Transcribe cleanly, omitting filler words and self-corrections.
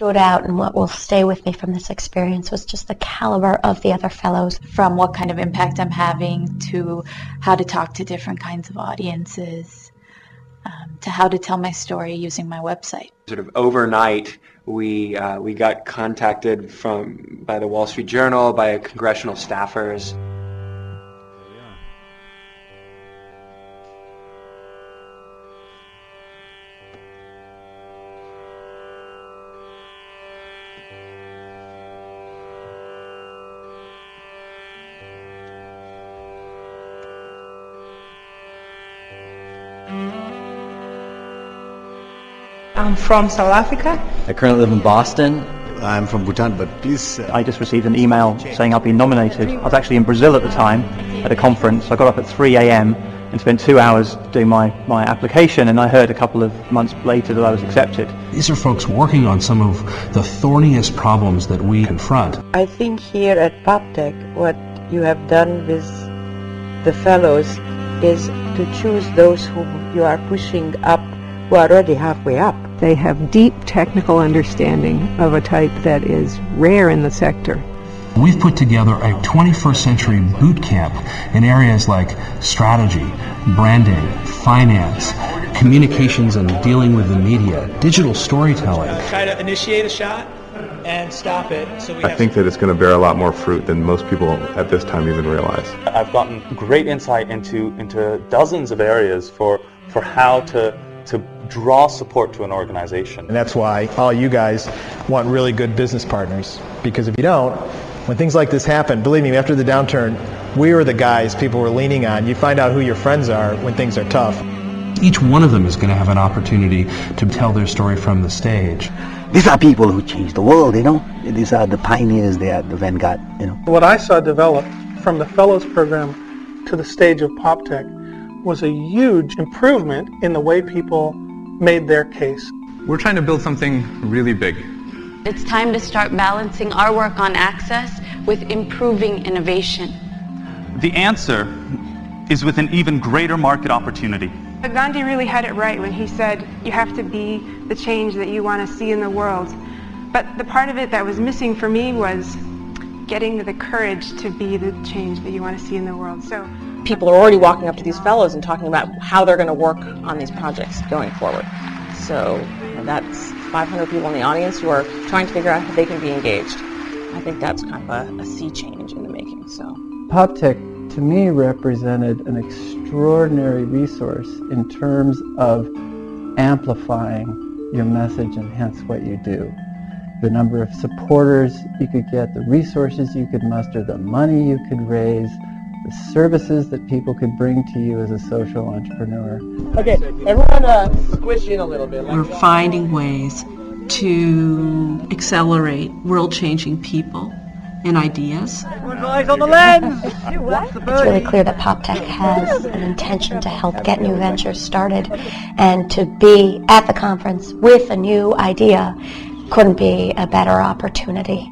stood out and what will stay with me from this experience was just the caliber of the other fellows. From what kind of impact I'm having, to how to talk to different kinds of audiences, to how to tell my story using my website. Sort of overnight, we got contacted by the Wall Street Journal, by congressional staffers. I'm from South Africa. I currently live in Boston. I'm from Bhutan, but please... I just received an email saying I've been nominated. I was actually in Brazil at the time at a conference. I got up at 3 a.m. and spent 2 hours doing my application, and I heard a couple of months later that I was accepted. These are folks working on some of the thorniest problems that we confront. I think here at PopTech, what you have done with the fellows is to choose those whom you are pushing up, who are already halfway up. They have deep technical understanding of a type that is rare in the sector. We've put together a 21st century boot camp in areas like strategy, branding, finance, communications and dealing with the media, digital storytelling. Try to initiate a shot and stop it. I think that it's going to bear a lot more fruit than most people at this time even realize. I've gotten great insight into dozens of areas for how to draw support to an organization. And that's why all you guys want really good business partners, because if you don't, when things like this happen, believe me, after the downturn, we were the guys people were leaning on. You find out who your friends are when things are tough. Each one of them is going to have an opportunity to tell their story from the stage. These are people who changed the world, you know. These are the pioneers, they are the vanguard, you know. What I saw develop from the Fellows Program to the stage of PopTech was a huge improvement in the way people made their case. We're trying to build something really big. It's time to start balancing our work on access with improving innovation. The answer is with an even greater market opportunity. Gandhi really had it right when he said you have to be the change that you want to see in the world. But the part of it that was missing for me was getting the courage to be the change that you want to see in the world. So people are already walking up to these fellows and talking about how they're going to work on these projects going forward. So that's 500 people in the audience who are trying to figure out how they can be engaged. I think that's kind of a sea change in the making. So PopTech to me represented an extraordinary resource in terms of amplifying your message and hence what you do. The number of supporters you could get, the resources you could muster, the money you could raise, the services that people could bring to you as a social entrepreneur. Okay, everyone squish in a little bit. We're finding ways to accelerate world-changing people and ideas. Eyes on the lens! It's really clear that PopTech has an intention to help get new ventures started, and to be at the conference with a new idea couldn't be a better opportunity.